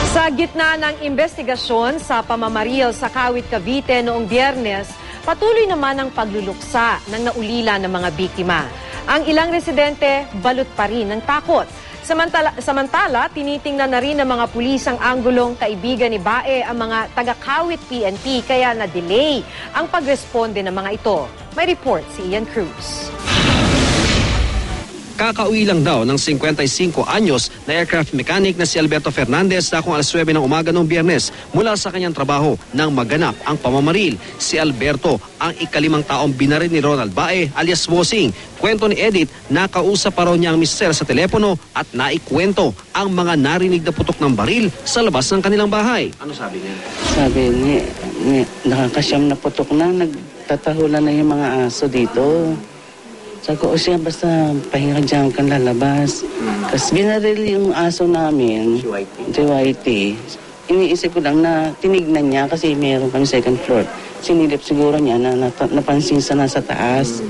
Sa gitna ng investigasyon sa pamamaril sa Kawit, Cavite noong Biyernes, patuloy naman ang pagluluksa ng naulila ng mga biktima. Ang ilang residente balot pa rin ng takot. Samantala, tinitingnan na rin ng mga pulis ang anggulong kaibigan ni Bae ang mga taga-Kawit PNP kaya na-delay ang pagresponde ng mga ito. May report si Ian Cruz. Kakauwi lang daw ng 55 anyos na aircraft mechanic na si Alberto Fernandez na kung alas 9 ng umaga noong Biyernes mula sa kanyang trabaho nang maganap ang pamamaril. Si Alberto ang ikalimang taong binaril ni Ronald Bae alias Bossing. Kwento ni Edith, nakausap pa raw niya ang mister sa telepono at naikwento ang mga narinig na putok ng baril sa labas ng kanilang bahay. Ano sabi niya? Sabi niya, nakakasyam na putok na, nagtatahulan na yung mga aso dito. Sabi ko, o siya, basta pahinga dyan kang lalabas. Tapos binaril yung aso namin, si Whitey. Iniisip ko lang na tinignan niya kasi meron kami second floor. Sinilip siguro niya na napansin sa nasa taas.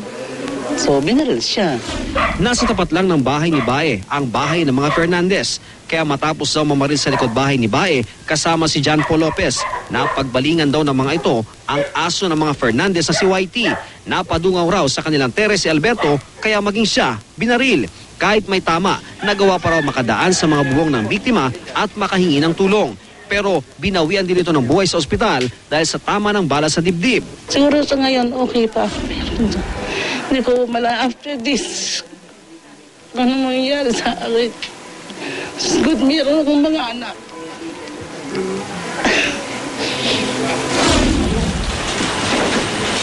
So, binaril siya. Nasa tapat lang ng bahay ni Bae ang bahay ng mga Fernandez. Kaya matapos daw mamaril sa likod bahay ni Bae kasama si John Paul Lopez, napagbalingan daw ng mga ito ang aso ng mga Fernandez na si Whitey. Napadungaw raw sa kanilang tere si Alberto kaya maging siya binaril. Kahit may tama, nagawa pa raw makadaan sa mga bubong ng biktima at makahingi ng tulong. Pero binawian din ito ng buhay sa ospital dahil sa tama ng bala sa dibdib. Siguro sa ngayon, okay pa. Hindi ko mala after this. Ano mangyayari sa akin? Good, meron akong mga anak.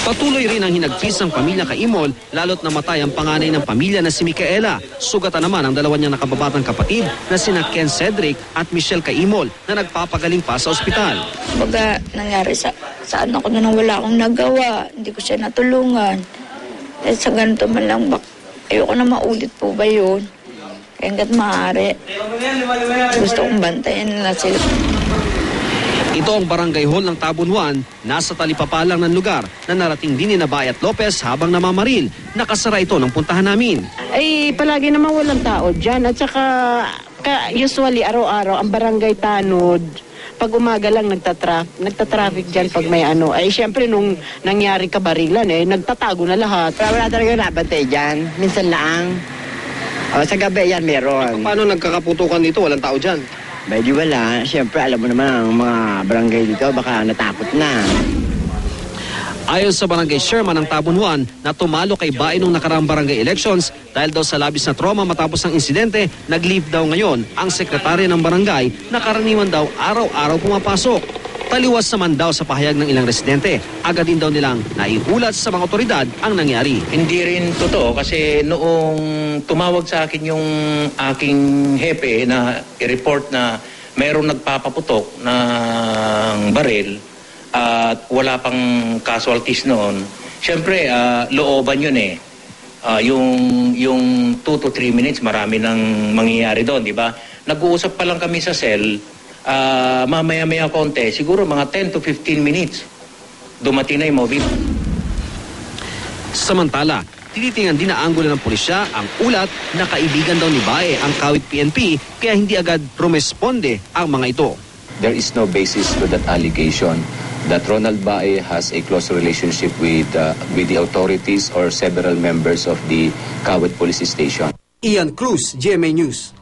Patuloy rin ang hinagpis ng pamilya Kaimol, lalo't namatay ang panganay ng pamilya na si Micaela. Sugatan naman ang dalawa niyang nakababatang kapatid na sina Ken Cedric at Michelle Kaimol na nagpapagaling pa sa ospital. Baga nangyari sa anak ko na wala akong nagawa, hindi ko siya natulungan. At sa ganito man lang, ayoko na maulit po ba yun? Kaya hanggat maaari, gusto kong bantayan nila sila. Ito ang barangay hall ng Tabunwan, nasa talipapalang ng lugar na narating din ni Bae at Lopez habang namamaril. Nakasara ito ng puntahan namin. Ay, palagi naman walang tao dyan. At saka, usually, araw-araw, ang barangay Tanod, pag umaga lang nagtatraffic dyan pag may ano. Ay, syempre, nung nangyari kabarilan, nagtatago na lahat. Wala talaga nabantay dyan. Minsan lang. O, sa gabi yan meron. Paano nagkakaputukan dito? Walang tao dyan. Medyo wala. Siyempre, alam mo naman ang mga barangay dito, baka natakot na. Ayon sa barangay Sherman ng Tabunwan na tumalo kay Bae nung nakaraang barangay elections dahil daw sa labis na trauma matapos ng insidente, nag-leave daw ngayon ang sekretary ng barangay na karaniwan daw araw-araw pumapasok. Taliwas naman daw sa pahayag ng ilang residente. Agad din daw nilang naiulat sa mga otoridad ang nangyari. Hindi rin totoo kasi noong tumawag sa akin yung aking hepe na i-report na mayroong nagpapaputok ng baril at wala pang casualties noon. Siyempre, looban yun eh. Yung 2 to 3 minutes, marami nang mangyayari doon, di ba? Nag-uusap pa lang kami sa cell. Mamaya-maya konti, siguro mga 10 to 15 minutes, dumating na yung mobile. Samantala, tinitingnan din na anggulo ng pulisya ang ulat na kaibigan daw ni Bae ang Kawit PNP kaya hindi agad rumesponde ang mga ito. There is no basis to that allegation that Ronald Bae has a close relationship with the authorities or several members of the Kawit Police Station. Ian Cruz, GMA News.